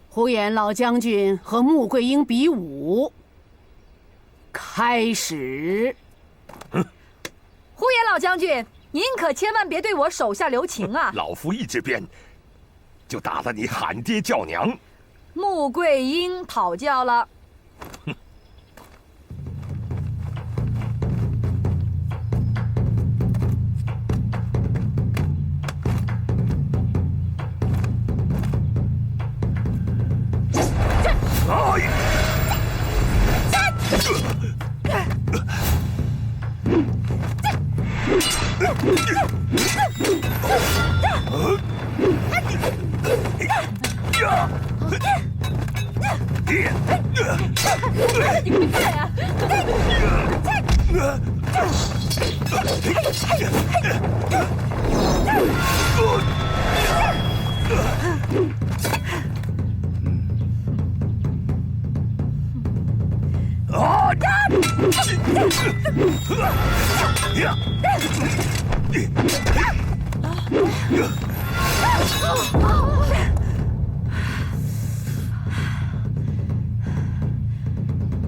呼延老将军和穆桂英比武，开始。呼延老将军，您可千万别对我手下留情啊！老夫一支鞭，就打得你喊爹叫娘。穆桂英讨教了。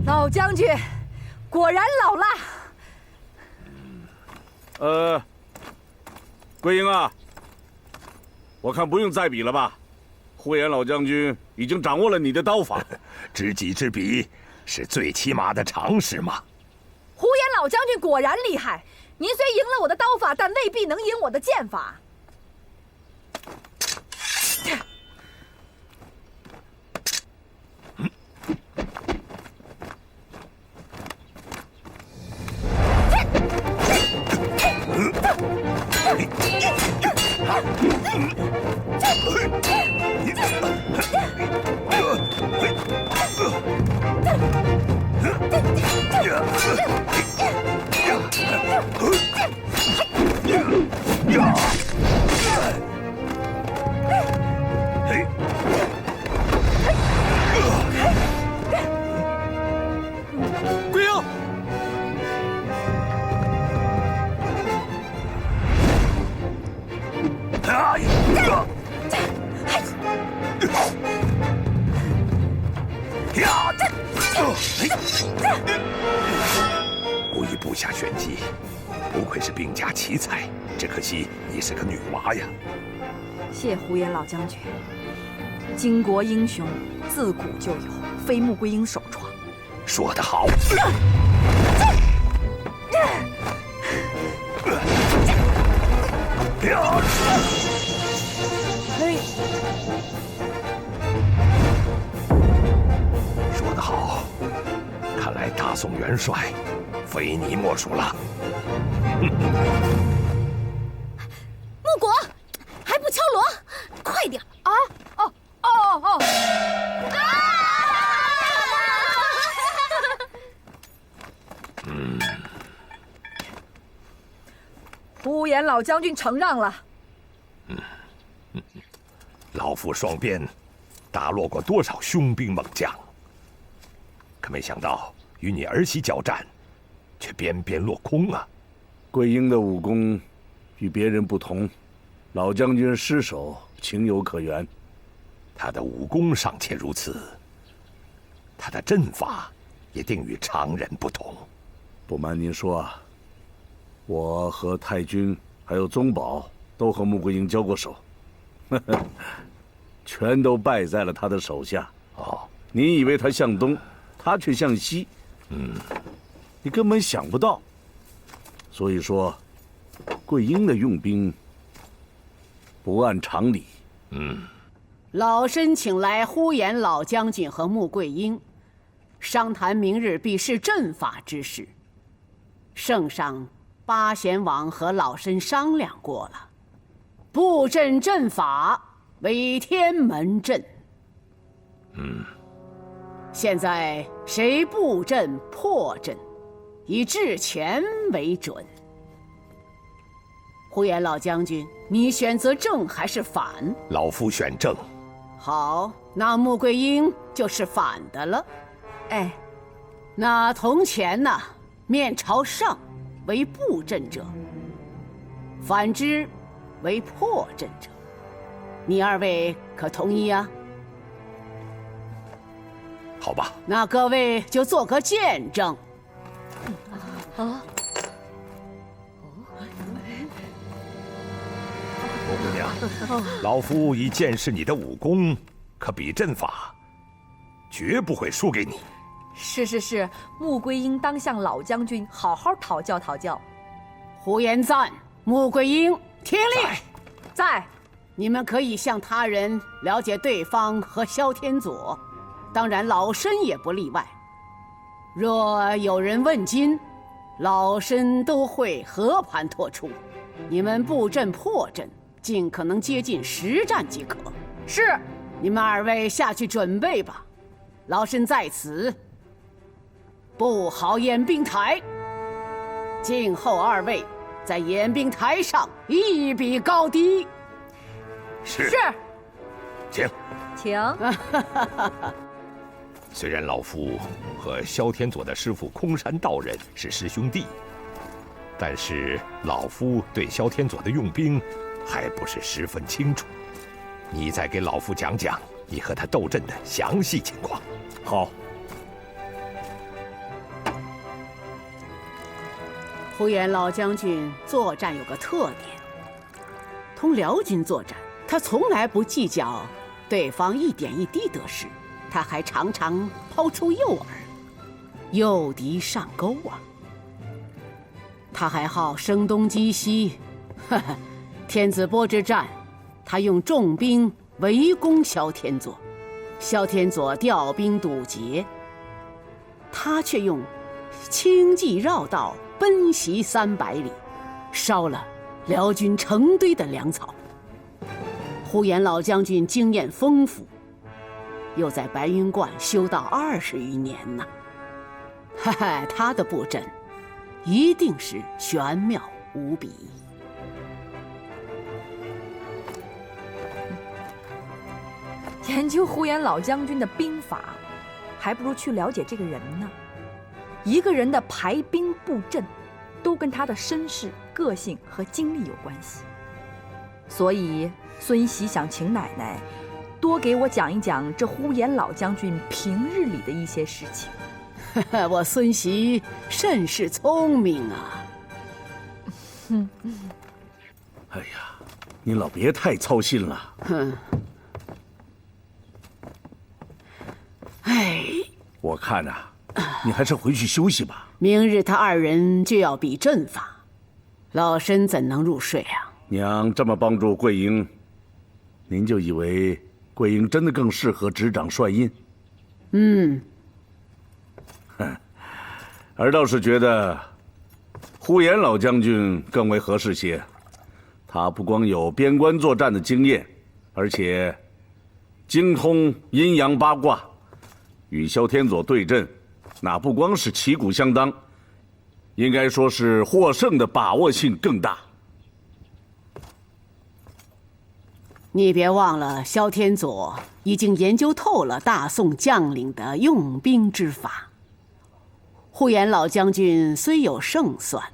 老将军，果然老了。桂英啊，我看不用再比了吧？呼延老将军已经掌握了你的刀法，知己知彼是最起码的常识嘛。呼延老将军果然厉害，您虽赢了我的刀法，但未必能赢我的剑法。桂英，故意布下玄机，不愧是兵家奇才，只可惜你是个女娃呀。谢呼延老将军，巾帼英雄自古就有，非穆桂英首创。说得好。说得好，看来大宋元帅非你莫属了。穆国，还不敲锣，快点啊！呼延老将军承让了。老夫双鞭打落过多少凶兵猛将，可没想到与你儿媳交战，却鞭鞭落空啊！桂英的武功与别人不同，老将军失手情有可原。他的武功尚且如此，他的阵法也定与常人不同。不瞒您说啊，我和太君还有宗保都和穆桂英交过手，全都败在了他的手下。哦，你以为他向东，他却向西。你根本想不到。所以说，桂英的用兵不按常理。老身请来呼延老将军和穆桂英，商谈明日比试阵法之事。圣上八贤王和老身商量过了，布阵阵法为天门阵。现在谁布阵破阵，以至前为准。呼延老将军，你选择正还是反？老夫选正。好，那穆桂英就是反的了。哎，那铜钱呢？面朝上为布阵者，反之为破阵者。你二位可同意啊？好吧，那各位就做个见证。莫姑娘，老夫已见识你的武功，可比阵法，绝不会输给你。是，穆桂英当向老将军好好讨教讨教。呼延赞、穆桂英，听令！在。你们可以向他人了解对方和萧天佐，当然老身也不例外。若有人问津，老身都会和盘托出。你们布阵破阵，尽可能接近实战即可。是，你们二位下去准备吧。老身在此，布好演兵台。静候二位在演兵台上一比高低。是，请。虽然老夫和萧天佐的师傅空山道人是师兄弟，但是老夫对萧天佐的用兵还不是十分清楚。你再给老夫讲讲你和他斗阵的详细情况。好。呼延老将军作战有个特点，同辽军作战，他从来不计较对方一点一滴得失，他还常常抛出诱饵，诱敌上钩啊。他还好声东击西，天子波之战，他用重兵围攻萧天佐，萧天佐调兵堵截，他却用轻骑绕道奔袭300里，烧了辽军成堆的粮草。呼延老将军经验丰富，又在白云观修道20余年呢。他的布阵一定是玄妙无比。研究呼延老将军的兵法，还不如去了解这个人呢。一个人的排兵布阵，都跟他的身世、个性和经历有关系。所以孙喜想请奶奶多给我讲一讲这呼延老将军平日里的一些事情。我孙喜甚是聪明啊。哎呀，你老别太操心了。我看啊，你还是回去休息吧。明日他二人就要比阵法，老身怎能入睡啊？娘这么帮助桂英，您就以为桂英真的更适合执掌帅印？而倒是觉得呼延老将军更为合适些。他不光有边关作战的经验，而且精通阴阳八卦，与萧天佐对阵，那不光是旗鼓相当，应该说是获胜的把握性更大。你别忘了，萧天佐已经研究透了大宋将领的用兵之法。呼延老将军虽有胜算，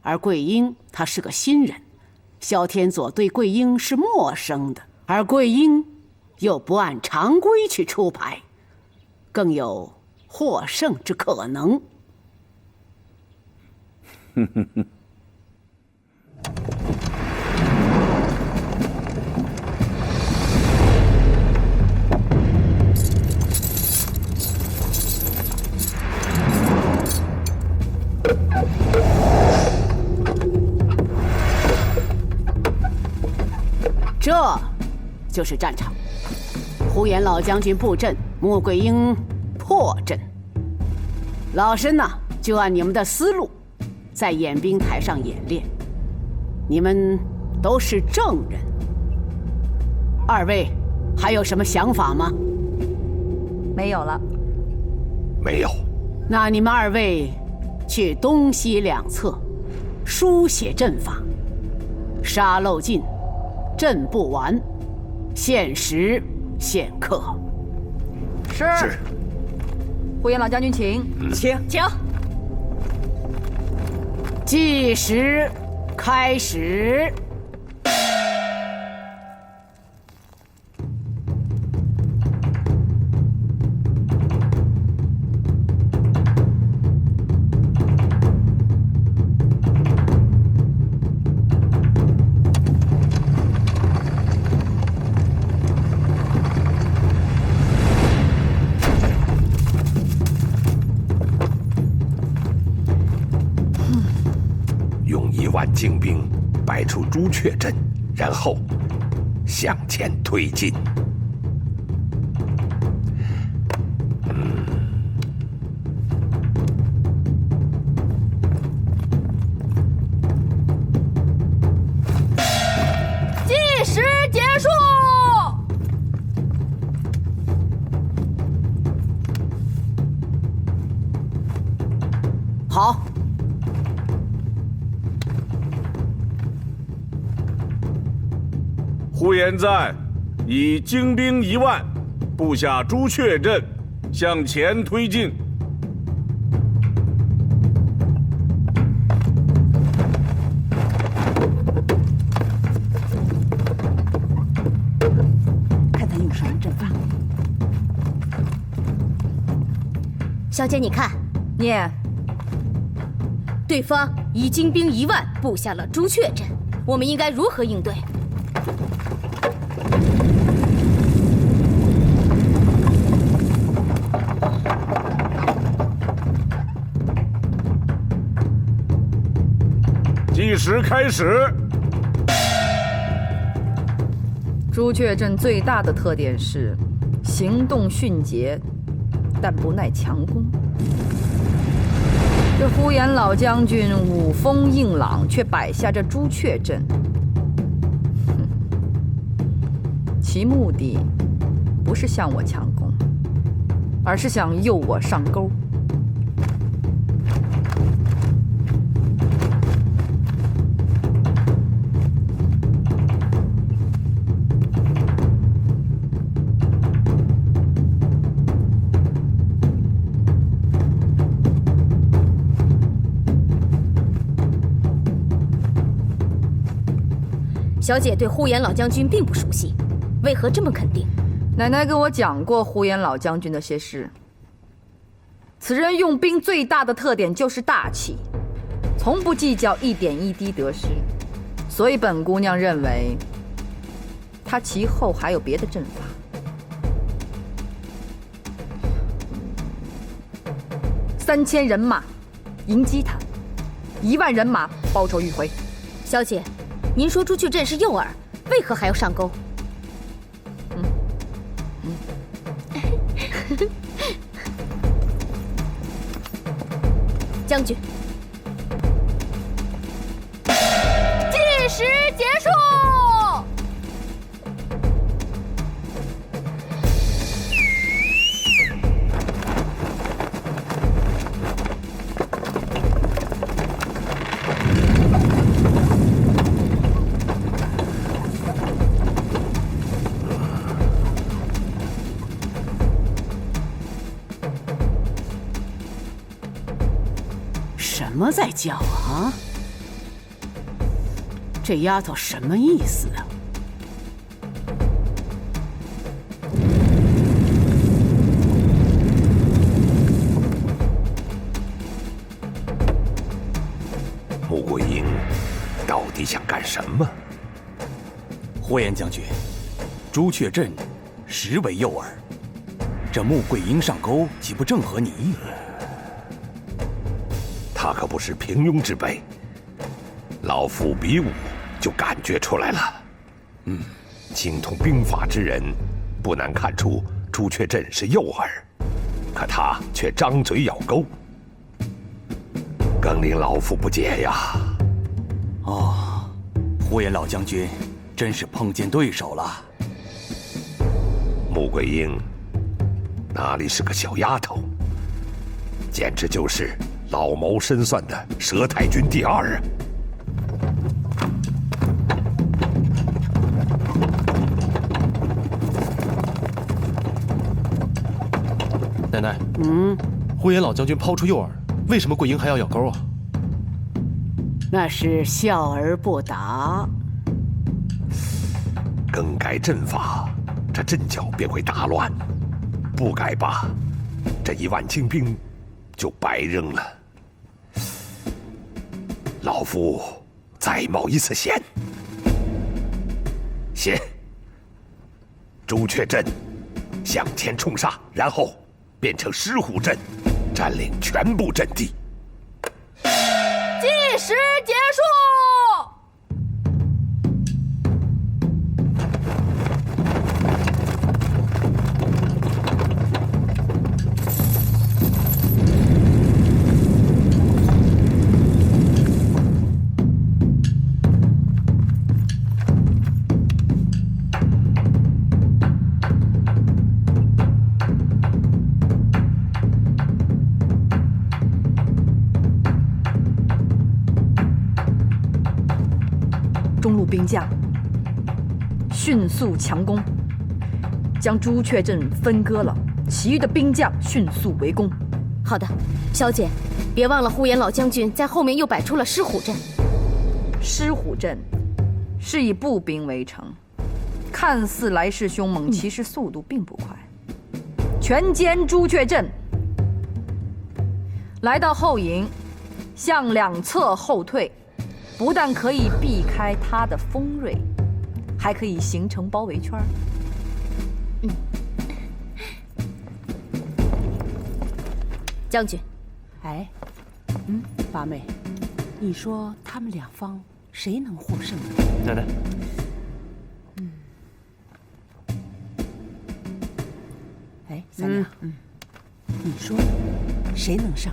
而桂英他是个新人，萧天佐对桂英是陌生的，而桂英又不按常规去出牌，更有获胜之可能。这就是战场。呼延老将军布阵，穆桂英破阵。老身呢，就按你们的思路，在演兵台上演练。你们都是正人，二位还有什么想法吗？没有了。没有。那你们二位去东西两侧书写阵法，沙漏尽，阵不完，限时限刻。是。呼延老将军，请。请。计时开始。精兵摆出朱雀阵，然后向前推进。计时结束。好。呼延赞以精兵1万，布下朱雀阵，向前推进。看他用什么阵法。小姐，你看，念。对方以精兵1万布下了朱雀阵，我们应该如何应对？计时开始。朱雀阵最大的特点是行动迅捷，但不耐强攻。这呼延老将军武风硬朗，却摆下这朱雀阵，其目的不是向我强攻，而是想诱我上钩。小姐对呼延老将军并不熟悉，为何这么肯定？奶奶跟我讲过呼延老将军的些事。此人用兵最大的特点就是大气，从不计较一点一滴得失，所以本姑娘认为，他其后还有别的阵法。3000人马迎击他，1万人马报仇迂回。小姐，您说朱雀阵是诱饵，为何还要上钩？将军，计时结束。什么在叫啊？这丫头什么意思啊？穆桂英到底想干什么？呼延将军，朱雀阵实为诱饵，这穆桂英上钩，岂不正合你意？他可不是平庸之辈，老夫比武就感觉出来了。精通兵法之人，不难看出朱雀阵是诱饵，可他却张嘴咬钩，更令老夫不解呀。哦，呼延老将军真是碰见对手了。穆桂英哪里是个小丫头，简直就是老谋深算的佘太君第二啊！奶奶，呼延老将军抛出诱饵，为什么桂英还要咬钩啊？那是笑而不答。更改阵法，这阵脚便会大乱；不改罢，这1万精兵就白扔了。老夫再冒一次险。先，朱雀阵向前冲杀，然后变成狮虎阵，占领全部阵地。计时结束。兵将，迅速强攻，将朱雀镇分割了，其余的兵将迅速围攻。好的，小姐，别忘了呼延老将军在后面又摆出了狮虎阵。狮虎阵是以步兵围城，看似来势凶猛，其实速度并不快。全歼朱雀阵，来到后营，向两侧后退，不但可以避开他的锋锐，还可以形成包围圈。将军，哎，八妹，你说他们两方谁能获胜呢？奶奶，哎，三娘，你说呢？谁能胜？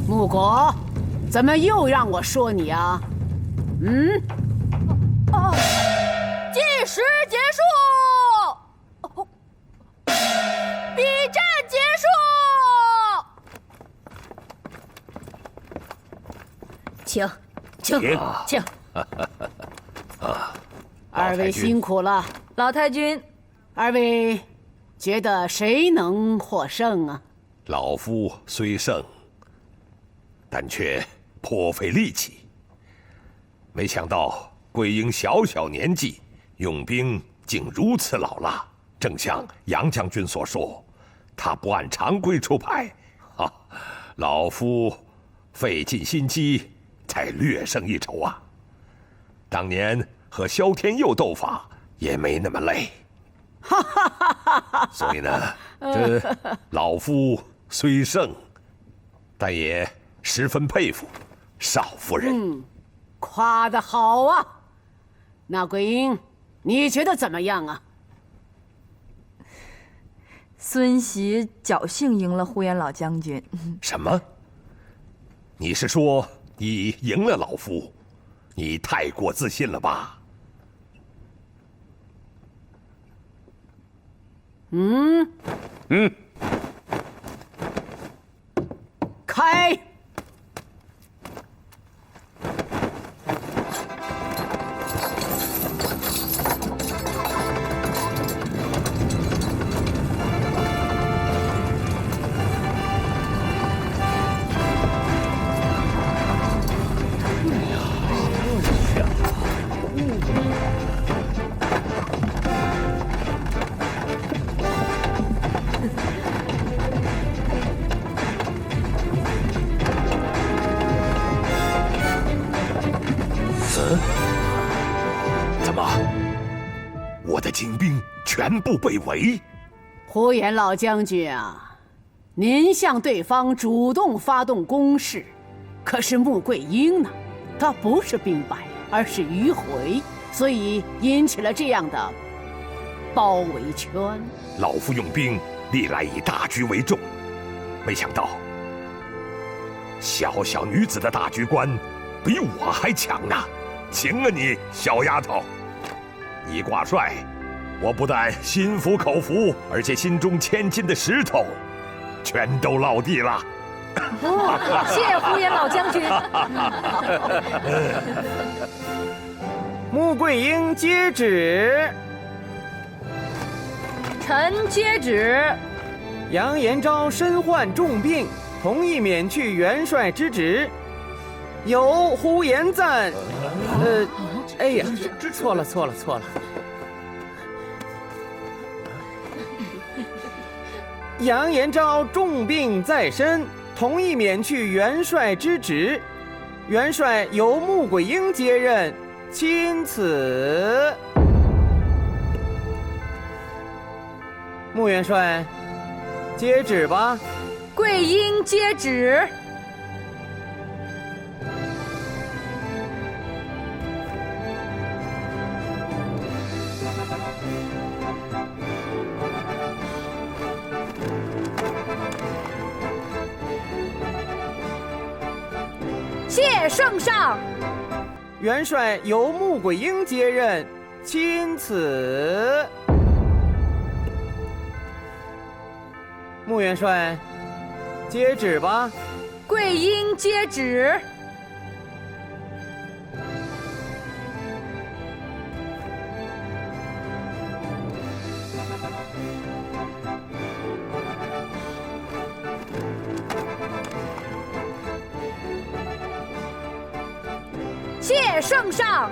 穆果，怎么又让我说你啊？计时结束，比战结束，请。二位辛苦了。老太君，二位觉得谁能获胜啊？老夫虽胜，但却颇费力气。没想到桂英小小年纪，用兵竟如此老辣。正像杨将军所说，他不按常规出牌，老夫费尽心机才略胜一筹啊。当年和萧天佑斗法也没那么累。所以呢，这老夫虽胜，但也十分佩服少夫人。夸得好啊！那桂英，你觉得怎么样啊？孙媳侥幸赢了呼延老将军。什么？你是说你赢了老夫？你太过自信了吧？开！怎么，我的精兵全部被围？呼延老将军啊，您向对方主动发动攻势，可是穆桂英呢？她不是兵败，而是迂回，所以引起了这样的包围圈。老夫用兵历来以大局为重，没想到小小女子的大局观比我还强呢。行啊你，小丫头！你挂帅，我不但心服口服，而且心中千斤的石头全都落地了。谢呼延老将军。穆桂英接旨。臣接旨。杨延昭身患重病，同意免去元帅之职。由呼延赞，哎呀，错了。杨延昭重病在身，同意免去元帅之职，元帅由穆桂英接任，钦此。穆元帅，接旨吧。桂英接旨。谢圣上。元帅由穆桂英接任，钦此。穆元帅，接旨吧。桂英接旨。谢圣上。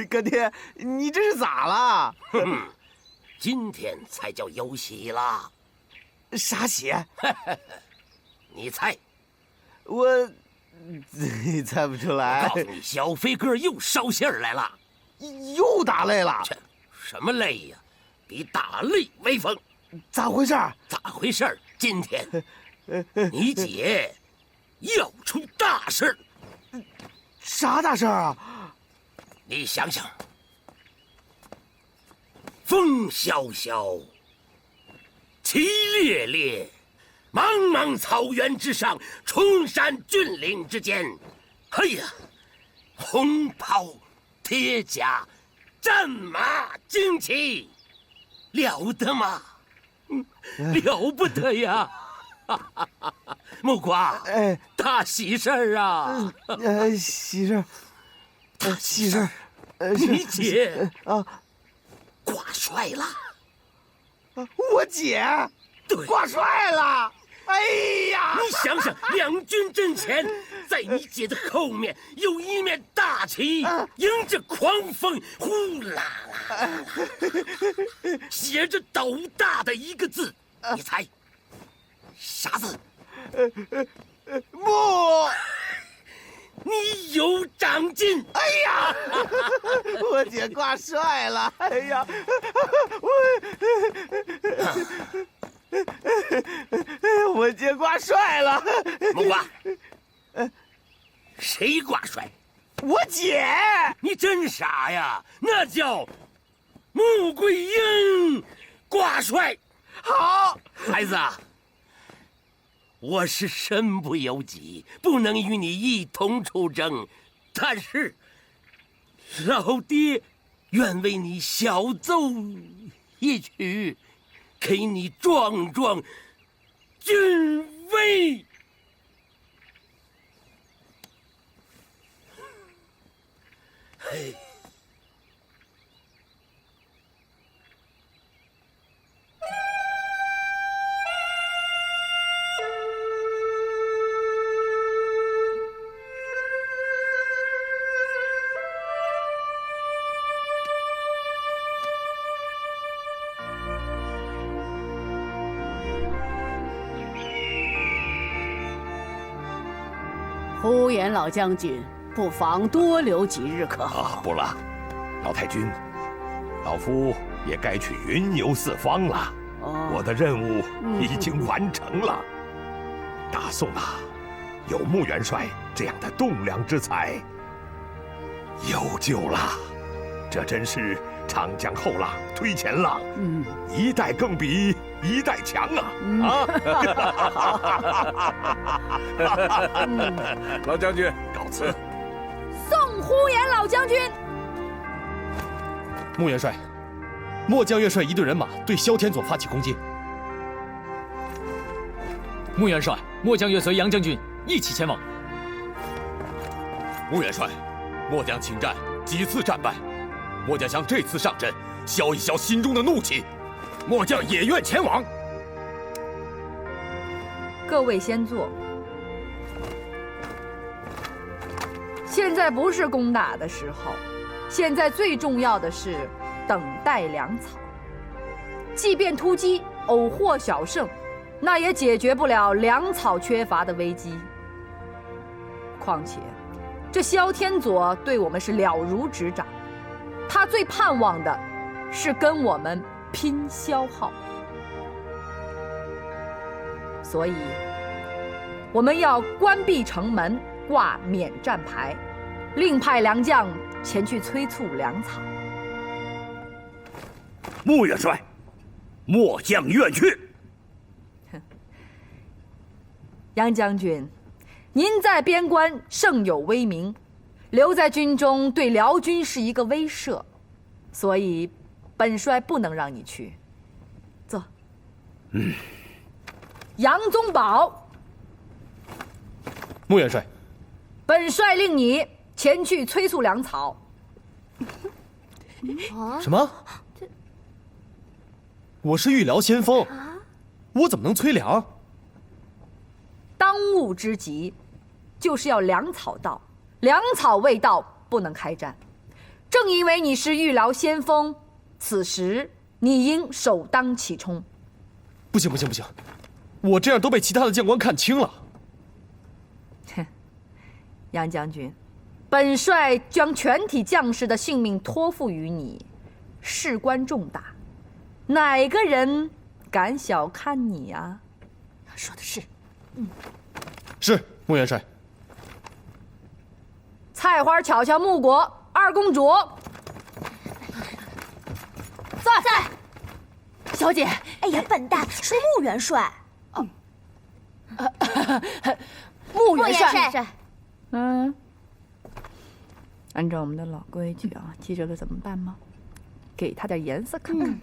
哥爹，你这是咋了？今天才叫有喜啦！啥喜？你猜？我猜不出来。我告诉你，小飞哥又捎信儿来了，又打擂了。什么擂呀？比打擂威风。咋回事？咋回事？今天你姐要出大事。啥大事啊？你想想，风萧萧，旗猎猎，茫茫草原之上，崇山峻岭之间，哎呀，红袍铁甲，战马旌旗，了得吗？了不得呀！木瓜，大喜事儿啊！喜事儿，喜事儿。你姐啊，挂帅了。我姐对挂帅了。哎呀！你想想，两军阵前，在你姐的后面有一面大旗，迎着狂风，呼啦啦，写着斗大的一个字，你猜啥字？木。你有长进！哎呀，我姐挂帅了！哎呀，我姐挂帅了！木瓜，谁挂帅？我姐！你真傻呀！那叫穆桂英。 挂帅。好，孩子啊，我是身不由己，不能与你一同出征，但是老爹愿为你小奏一曲，给你壮壮军威。嘿。呼延老将军，不妨多留几日可好？不了，老太君，老夫也该去云游四方了。我的任务已经完成了。大宋啊，有穆元帅这样的栋梁之才，有救了。这真是长江后浪推前浪，一代更比一代强啊！老将军，告辞。送呼延老将军。穆元帅，末将愿率一队人马对萧天佐发起攻击。穆元帅，末将愿随杨将军一起前往。穆元帅，末将请战几次战败，末将想这次上阵消一消心中的怒气，末将也愿前往。各位先坐。现在不是攻打的时候，现在最重要的是等待粮草。即便突击偶获小胜，那也解决不了粮草缺乏的危机。况且，这萧天佐对我们是了如指掌，他最盼望的是跟我们拼消耗。所以，我们要关闭城门，挂免战牌，另派良将前去催促粮草。穆元帅，末将愿去。杨将军，您在边关盛有威名，留在军中对辽军是一个威慑，所以本帅不能让你去。坐。杨宗保，穆元帅，本帅令你前去催促粮草。什么？我是御辽先锋，我怎么能催粮？当务之急，就是要粮草到，粮草未到，不能开战。正因为你是御辽先锋，此时你应首当其冲。不行不行不行，我这样都被其他的将官看清了。哼，杨将军，本帅将全体将士的性命托付于你，事关重大，哪个人敢小看你呀？说的是。是穆元帅。菜花巧巧穆国二公主，在。小姐，哎呀，笨蛋，是穆元帅。穆元帅。按照我们的老规矩啊，记着了怎么办吗？给他点颜色看看。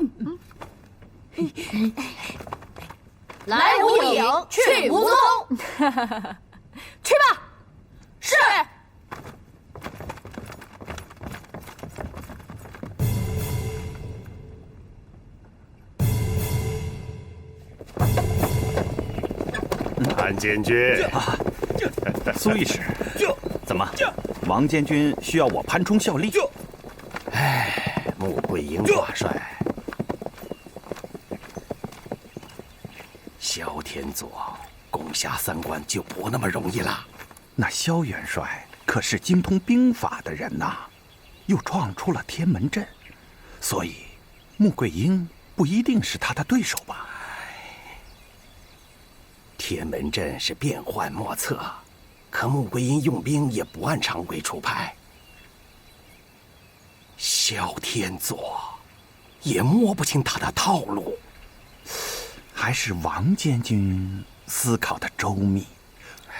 来无影，去无踪。去吧。是。安监军，苏御史，怎么，王监军需要我潘冲效力？哎，穆桂英挂帅，萧天佐攻下三关就不那么容易了。那萧元帅可是精通兵法的人呐，又创出了天门阵，所以穆桂英不一定是他的对手吧？天门阵是变幻莫测，可穆桂英用兵也不按常规出牌。萧天佐也摸不清他的套路，还是王监军思考的周密，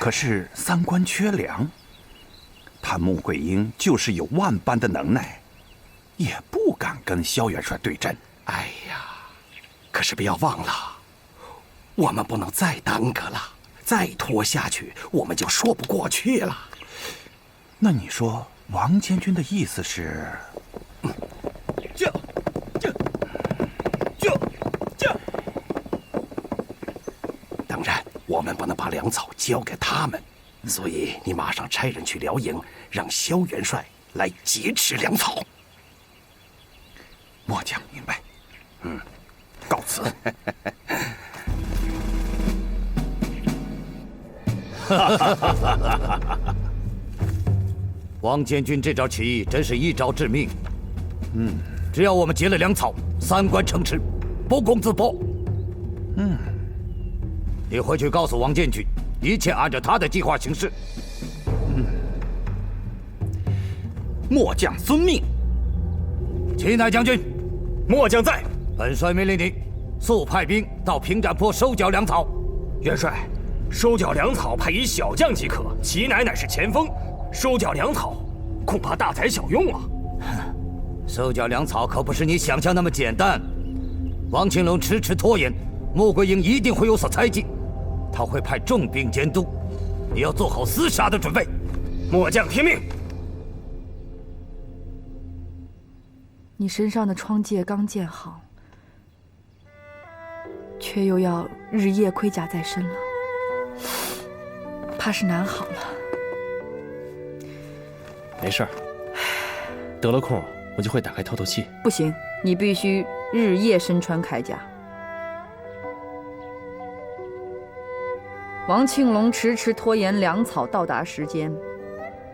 可是三观缺良。他穆桂英就是有万般的能耐，也不敢跟萧元帅对阵。哎呀，可是不要忘了，我们不能再耽搁了，再拖下去我们就说不过去了。那你说王监军的意思是？当然，我们不能把粮草交给他们，所以你马上差人去辽营，让萧元帅来劫持粮草。末将明白。告辞。王监军这招起义真是一招致命。只要我们劫了粮草，三关城池，不攻自破。你回去告诉王监军，一切按照他的计划行事。末将遵命。齐乃将军，末将在。本帅命令你，速派兵到平展坡收缴粮草。元帅，收缴粮草派一小将即可，齐乃是前锋，收缴粮草恐怕大材小用啊。收缴粮草可不是你想象那么简单。王庆龙迟迟拖延，穆桂英一定会有所猜忌，他会派重兵监督，你要做好厮杀的准备。末将听命。你身上的疮疥刚建好，却又要日夜盔甲在身了，怕是难好了。没事儿，得了空我就会打开透透气。不行，你必须日夜身穿铠甲。王庆龙迟迟拖延粮草到达时间，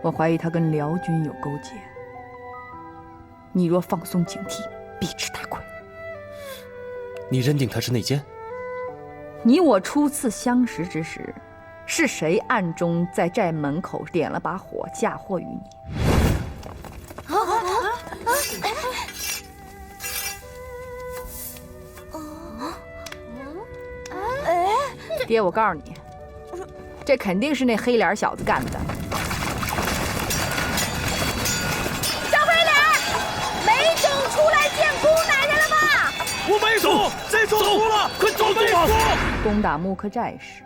我怀疑他跟辽军有勾结。你若放松警惕，必吃大亏。你认定他是内奸？你我初次相识之时，是谁暗中在寨门口点了把火，嫁祸于你？爹，我告诉你，这肯定是那黑脸小子干的。小黑脸，梅总出来见姑奶奶了吗？我没走，这走出了，快走吧！攻打木克寨时，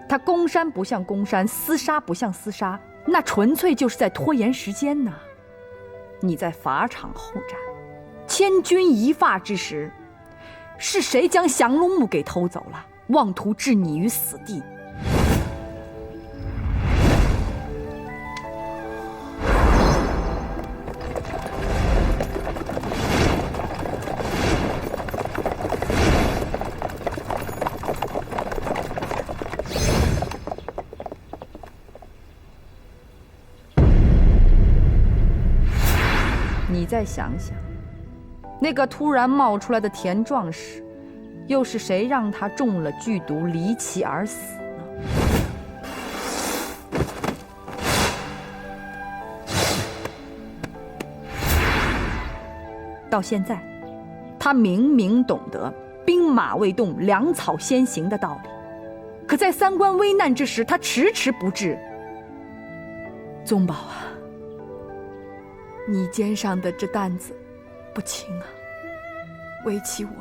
他攻山不像攻山，厮杀不像厮杀，那纯粹就是在拖延时间呐。你在法场后战，千钧一发之时，是谁将降龙木给偷走了？妄图置你于死地。你再想想，那个突然冒出来的田壮士，又是谁让他中了剧毒离奇而死呢？到现在，他明明懂得兵马未动，粮草先行的道理，可在三关危难之时，他迟迟不至。宗保啊，你肩上的这担子不轻啊，为其我，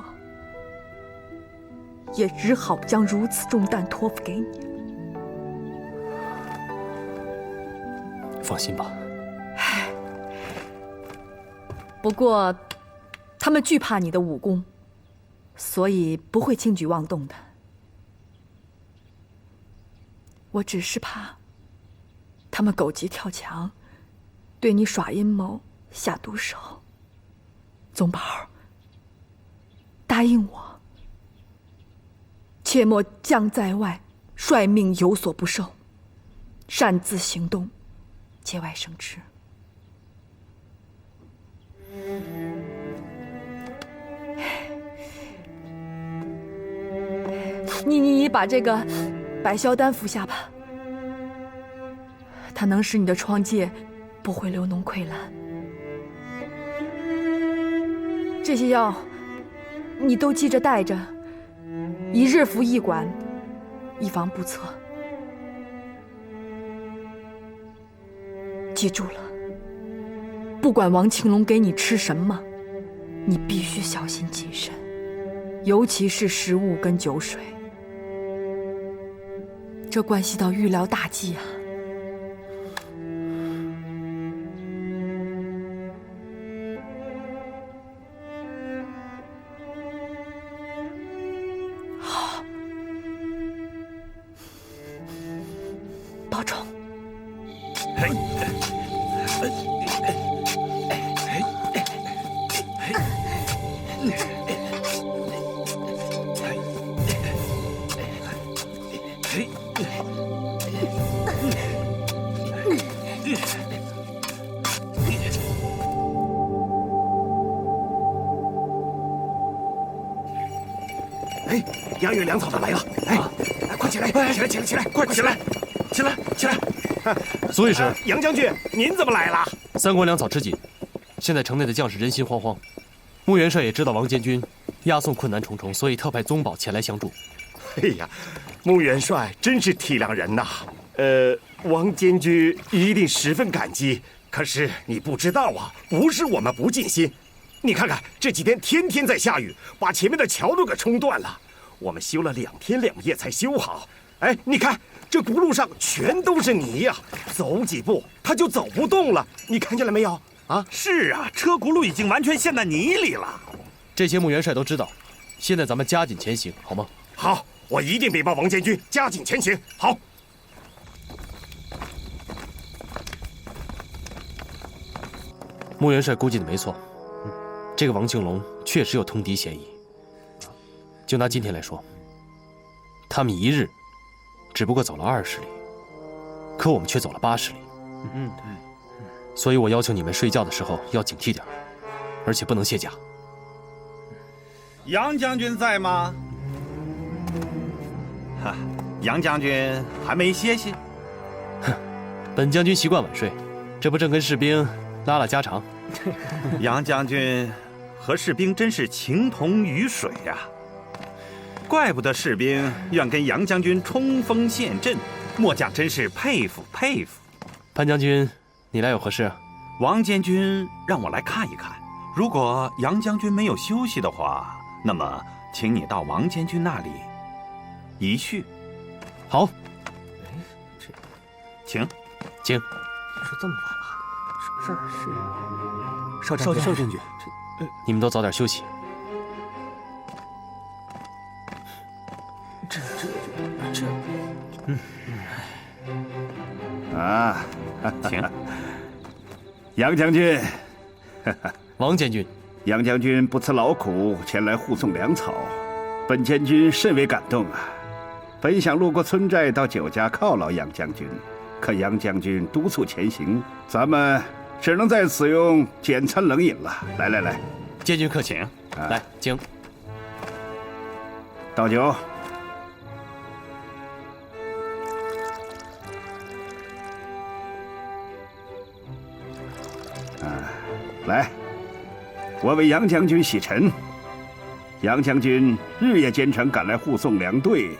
也只好将如此重担托付给你。放心吧。不过，他们惧怕你的武功，所以不会轻举妄动的。我只是怕他们狗急跳墙，对你耍阴谋下毒手。宗保，答应我，切莫将在外，率命有所不受，擅自行动，节外生枝。你把这个百消丹服下吧，它能使你的疮疥不会流脓溃烂。这些药你都记着带着，一日服1管，以防不测。记住了，不管王庆龙给你吃什么，你必须小心谨慎，尤其是食物跟酒水，这关系到预料大计啊！好，保重。哎，杨月粮草的来了！哎，快起来，起来，快起来，起来！苏御史，杨将军，您怎么来了？三关粮草吃紧，现在城内的将士人心惶惶。穆元帅也知道王监军押送困难重重，所以特派宗保前来相助。哎呀，穆元帅真是体谅人呐！王监军一定十分感激。可是你不知道啊，不是我们不尽心。你看看这几天天天在下雨，把前面的桥都给冲断了。我们修了2天2夜才修好。哎，你看这轱辘上全都是泥呀，走几步它就走不动了。你看见了没有？啊，是啊，车轱辘已经完全陷在泥里了。这些穆元帅都知道，现在咱们加紧前行，好吗？好，我一定禀报王监军，加紧前行。好。穆元帅估计的没错，这个王庆龙确实有通敌嫌疑。就拿今天来说，他们一日只不过走了20里，可我们却走了80里。对。所以我要求你们睡觉的时候要警惕点，而且不能卸甲。杨将军在吗？哈，杨将军还没歇息。哼，本将军习惯晚睡，这不正跟士兵拉拉家常？杨将军和士兵真是情同鱼水呀，怪不得士兵愿跟杨将军冲锋陷阵，末将真是佩服佩服。潘将军，你来有何事啊？王监军让我来看一看，如果杨将军没有休息的话，那么请你到王监军那里一叙。好。请。说这么晚了，什么事儿？少将军，你们都早点休息。啊，请。杨将军，王监军，杨将军不辞劳苦前来护送粮草，本监军甚为感动啊！本想路过村寨到酒家犒劳杨将军，可杨将军督促前行，咱们只能在此用简餐冷饮了。来，监军客气，来请。倒酒。来，我为杨将军洗尘。杨将军日夜兼程赶来护送粮队，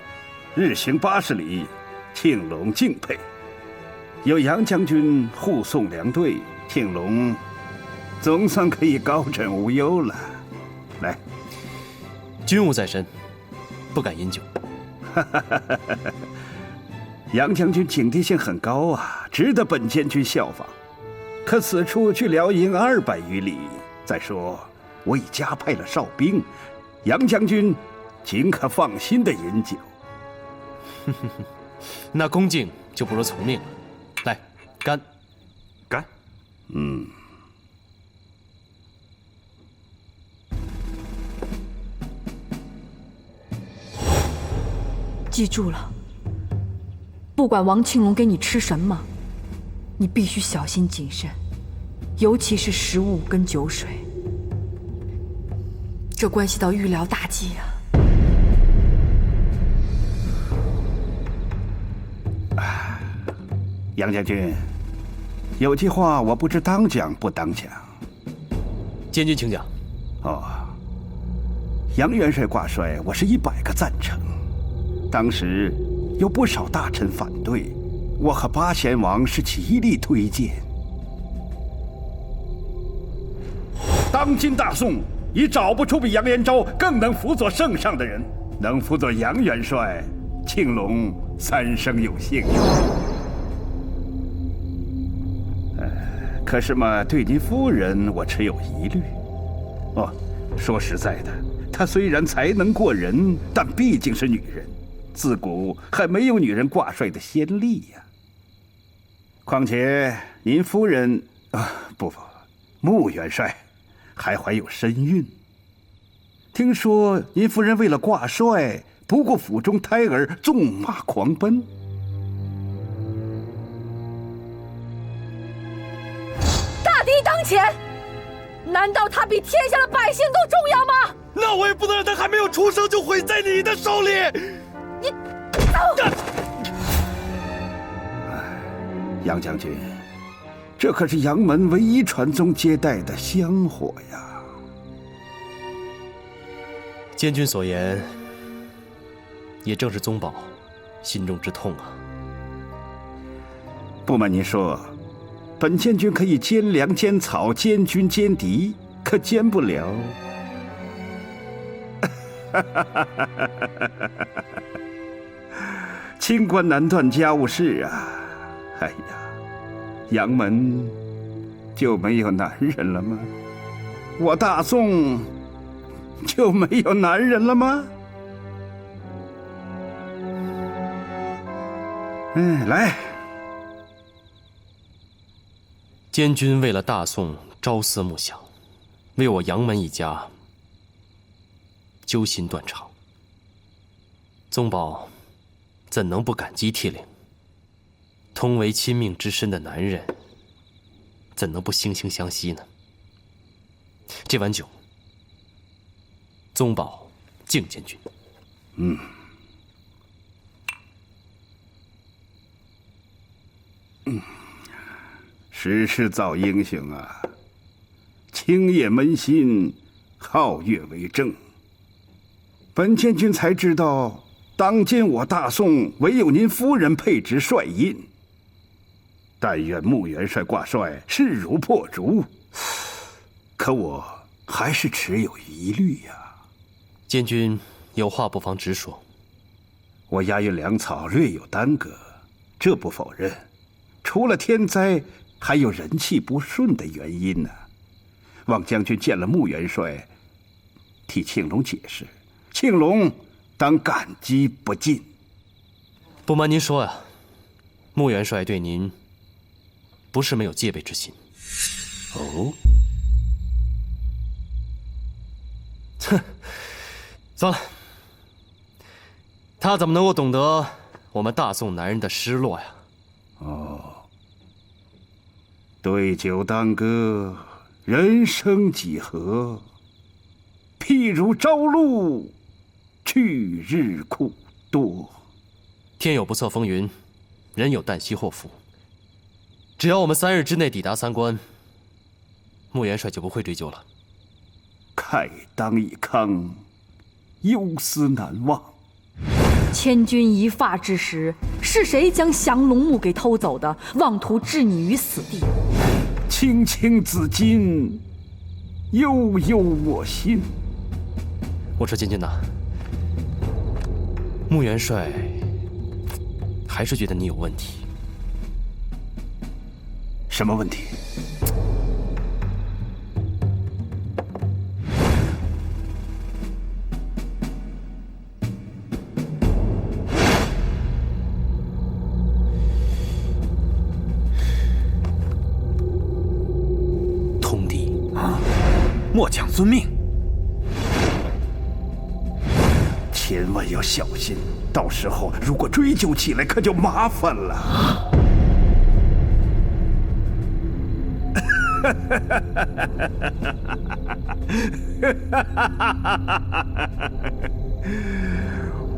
日行80里，庆隆敬佩。有杨将军护送粮队，庆隆总算可以高枕无忧了。来，军务在身，不敢饮酒。杨将军警惕性很高啊，值得本监军效仿。可此处距辽营200余里，再说我已加派了哨兵，杨将军尽可放心的饮酒。那恭敬就不如从命了。来，干！记住了，不管王庆龙给你吃什么，你必须小心谨慎，尤其是食物跟酒水，这关系到预疗大计啊！杨将军，有句话我不知当讲不当讲。监军请讲。哦，杨元帅挂帅，我是100个赞成。当时有不少大臣反对，我和八贤王是极力推荐。当今大宋已找不出比杨延昭更能辅佐圣上的人，能辅佐杨元帅，庆隆三生有幸。可是嘛，对您夫人我持有疑虑。哦，说实在的，她虽然才能过人，但毕竟是女人，自古还没有女人挂帅的先例呀。况且您夫人不，穆元帅还怀有身孕。听说您夫人为了挂帅，不顾府中胎儿，纵马狂奔。大敌当前，难道他比天下的百姓都重要吗？那我也不能让他还没有出生就毁在你的手里。你走！杨将军，这可是杨门唯一传宗接代的香火呀。监军所言，也正是宗保心中之痛啊。不瞒您说，本监军可以兼粮兼草，兼军兼敌，可兼不了。清官难断家务事啊！哎呀，杨门就没有男人了吗？我大宋就没有男人了吗？来。监军为了大宋朝思暮想，为我杨门一家揪心断肠。宗保怎能不感激涕零？同为亲命之身的男人，怎能不惺惺相惜呢？这碗酒，宗保敬监军。时势造英雄啊！清夜扪心，皓月为证。本监军才知道，当今我大宋唯有您夫人配执帅印。但愿穆元帅挂帅，势如破竹。可我还是持有疑虑呀。监军有话不妨直说。我押运粮草略有耽搁，这不否认。除了天灾，还有人气不顺的原因呢。望将军见了穆元帅，替庆隆解释，庆隆当感激不尽。不瞒您说呀，穆元帅对您不是没有戒备之心。哦，哼，算了，他怎么能够懂得我们大宋男人的失落呀？哦，对酒当歌，人生几何？譬如朝露，去日苦多。天有不测风云，人有旦夕祸福。只要我们3日之内抵达3关，穆元帅就不会追究了。慨当以慷，忧思难忘。千钧一发之时，是谁将降龙木给偷走的？妄图置你于死地。青青子衿，悠悠我心。我说监军呐，穆元帅还是觉得你有问题。什么问题？通敌啊！末将遵命。千万要小心，到时候如果追究起来，可就麻烦了。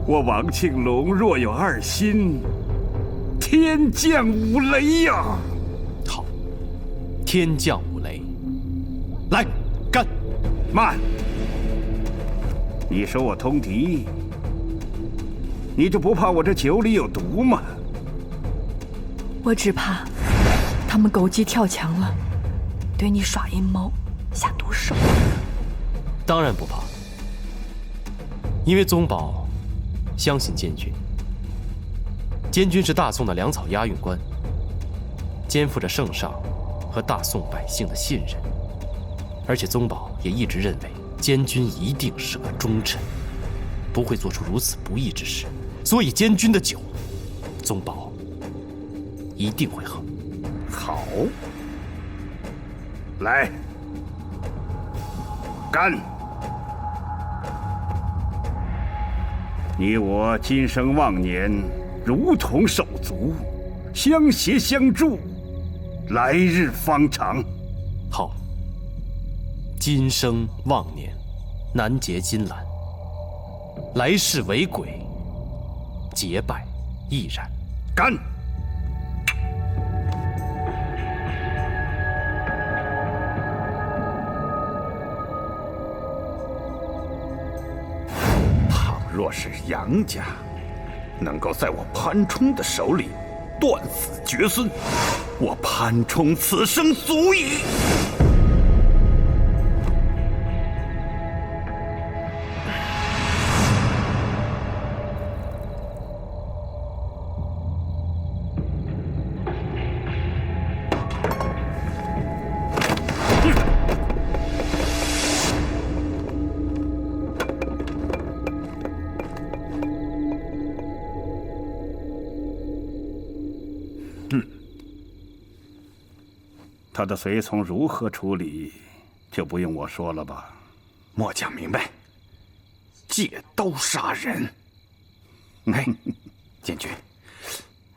我王庆隆若有二心，天降五雷呀！好，天降五雷，来干！慢！你说我通敌，你就不怕我这酒里有毒吗？我只怕他们狗急跳墙了，对你耍阴谋，下毒手。当然不怕，因为宗保相信监军。监军是大宋的粮草押运官，肩负着圣上和大宋百姓的信任，而且宗保也一直认为监军一定是个忠臣，不会做出如此不义之事，所以监军的酒，宗保一定会喝。好，来，干！你我今生忘年，如同手足，相携相助，来日方长。好，今生忘年，难结金兰；来世为鬼，结拜亦然。干！若是杨家能够在我潘冲的手里断子绝孙，我潘冲此生足矣。他的随从如何处理，就不用我说了吧？末将明白，借刀杀人。哎，监军，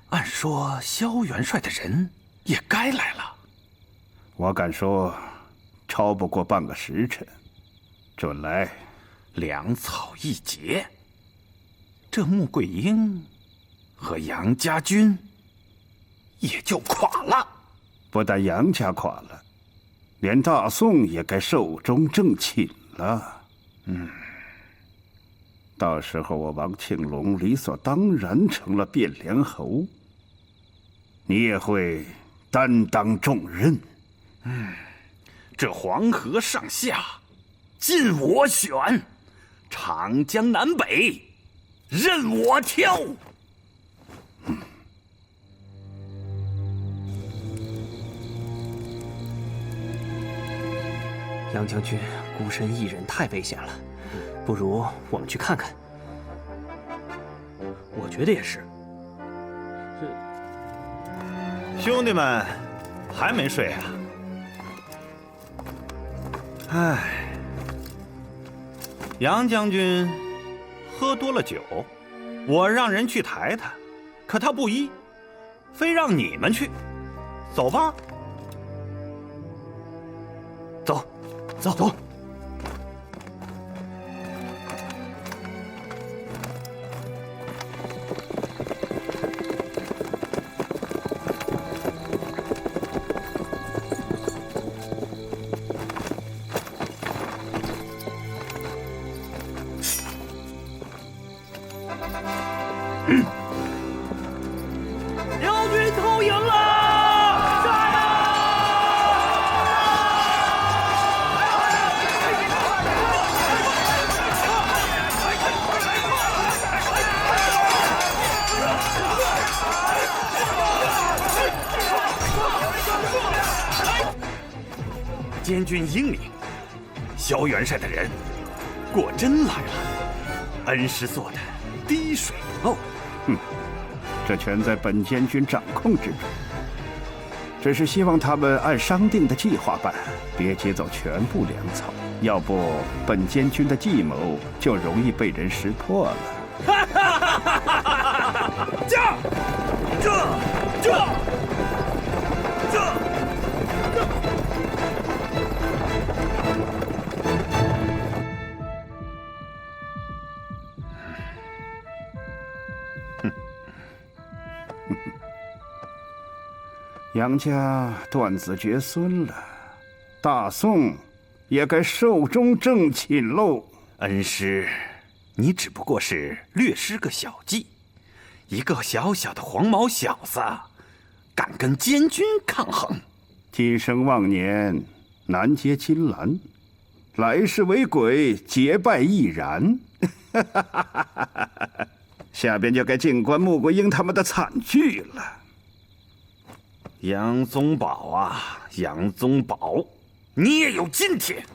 按说萧元帅的人也该来了。我敢说，超不过半个时辰，准来。粮草一结，这穆桂英和杨家军也就垮了。不但杨家垮了，连大宋也该寿终正寝了。到时候我王庆龙理所当然成了汴梁侯，你也会担当重任。这黄河上下尽我选，长江南北任我挑。杨将军孤身一人太危险了，不如我们去看看。我觉得也是。兄弟们还没睡啊？唉，杨将军喝多了酒，我让人去抬他，可他不依，非让你们去。走吧。走。走。辽军投营了！监军英明，萧元帅的人果真来了。恩师做的滴水不漏。这全在本监军掌控之中。只是希望他们按商定的计划办，别劫走全部粮草，要不本监军的计谋就容易被人识破了。杨家断子绝孙了，大宋也该寿终正寝喽。恩师你只不过是略施个小计，一个小小的黄毛小子，敢跟监军抗衡？今生忘年，难结金兰；来世为鬼，结拜亦然。下边就该静观穆桂英他们的惨剧了。杨宗保啊，杨宗保，你也有今天！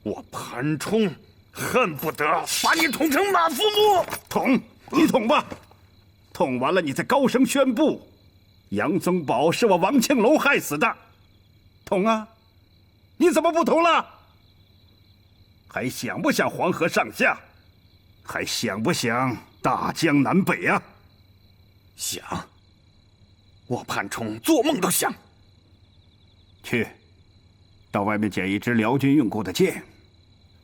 我潘冲恨不得把你捅成马腹木！捅，你捅吧，捅完了你再高声宣布，杨宗保是我王庆龙害死的。捅啊！你怎么不捅了？还想不想黄河上下？还想不想大江南北啊？想。我潘冲做梦都想。去，到外面捡一支辽军用过的剑。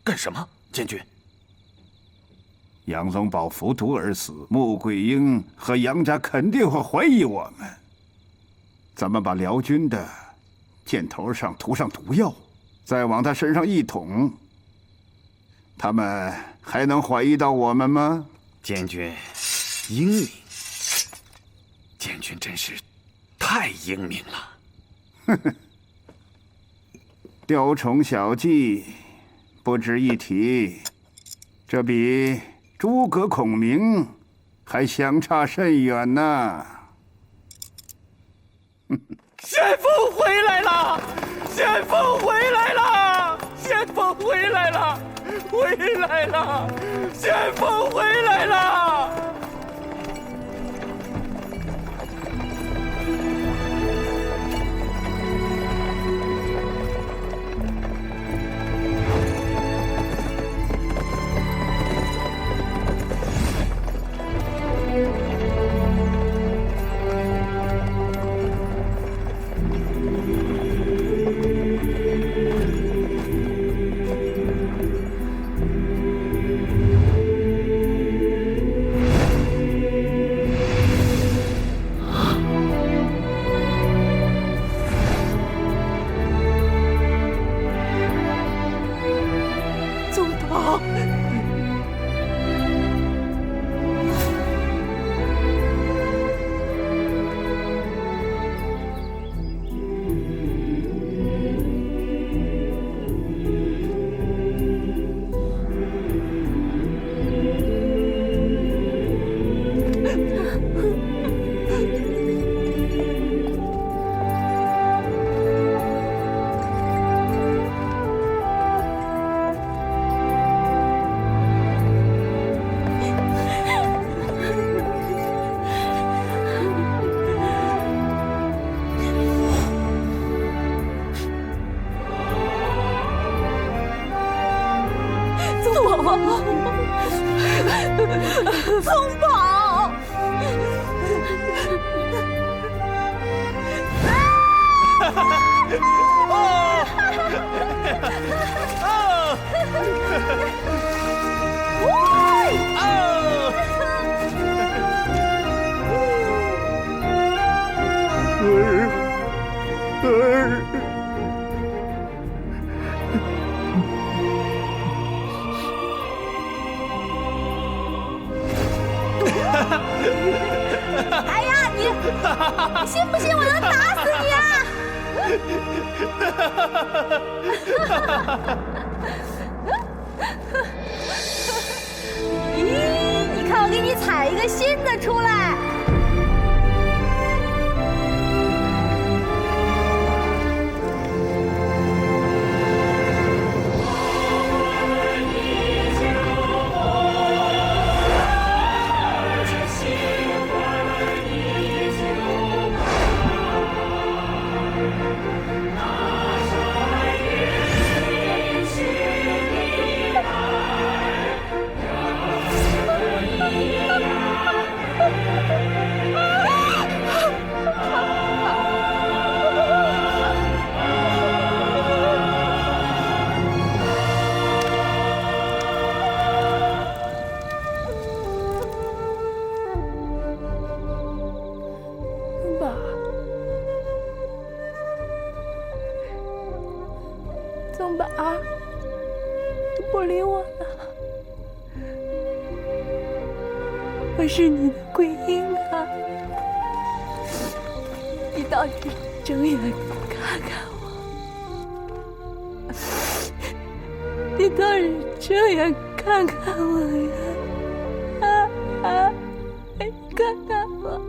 干什么，监军？杨宗保服毒而死，穆桂英和杨家肯定会怀疑我们。咱们把辽军的箭头上涂上毒药，再往他身上一捅，他们还能怀疑到我们吗？监军英明，监军真是太英明了。哼哼，雕虫小技不值一提，这比诸葛孔明还相差甚远呢。旋风回来了！旋风回来了！旋风回来了！回来了！旋风回来了！宗保，哎呀，你信不信我能打死你啊！咦，你看我给你采一个新的出来。宗保，不理我了。我是你的桂英啊，你倒是睁眼看看我，你倒是睁眼看看我呀！你看看我！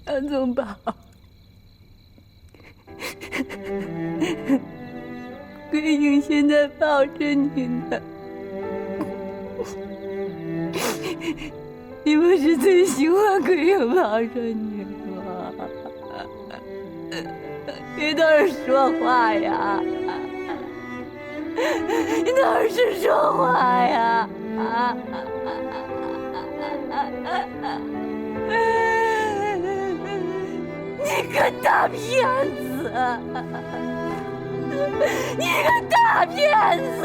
杨宗保，桂英现在抱着你呢，你不是最喜欢桂英抱着你吗？你倒是说话呀！你倒是说话呀！你个大骗子！你个大骗子！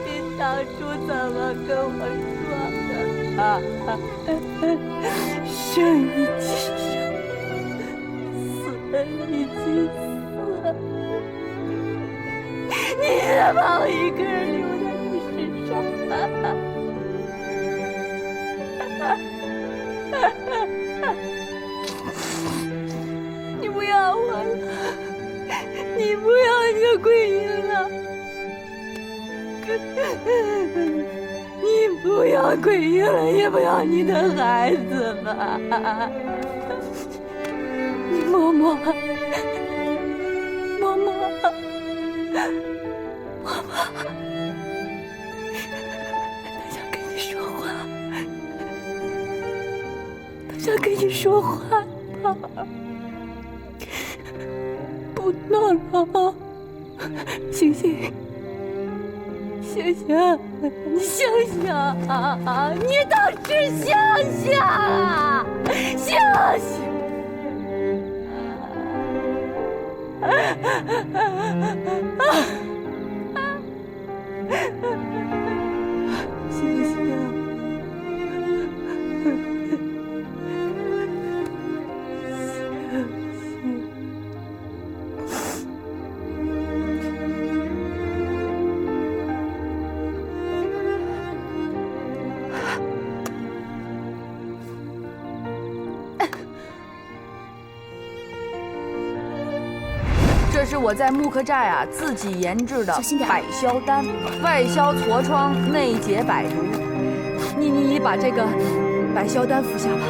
你当初怎么跟我说的？生一起生，死一起死。你怎么把我一个人留在这世上？你不要我了，你不要你的桂英了，你不要桂英了，也不要你的孩子了。你嬷嬷，嬷嬷，嬷嬷，他想跟你说话，他想跟你说话吧。不闹了，醒醒，醒醒，你醒醒啊！你倒是醒醒啊！醒醒！醒醒！这是我在木克寨啊自己研制的百消丹，外消痤疮，内解百毒。你把这个百消丹服下吧。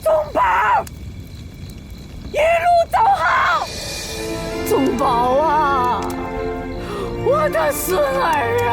宗宝，一路走好。宗宝啊，我的孙儿啊！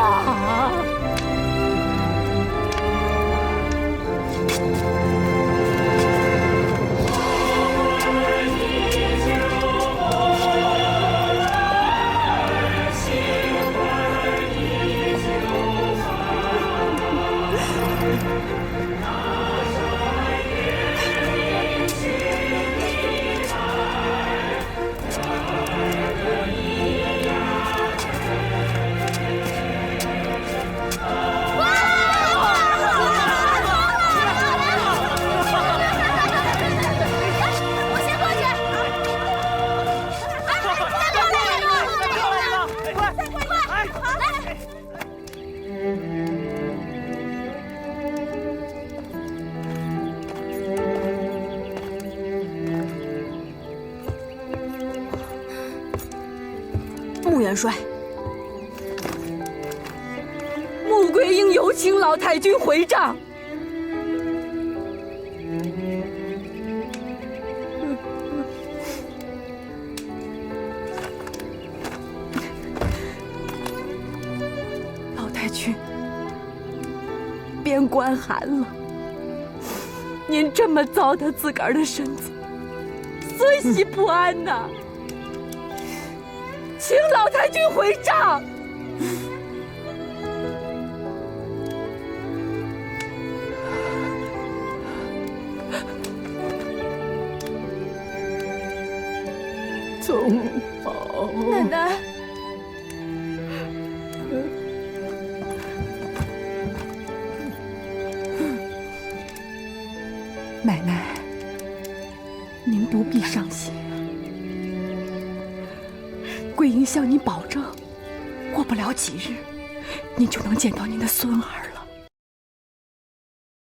穆元帅，穆桂英有请老太君回帐。老太君，边关寒了，您这么糟蹋自个儿的身子，孙喜不安呐。请老太君回帐。宗宝。奶奶，奶奶，您不必伤心。桂英向您保证，过不了几日，您就能见到您的孙儿了。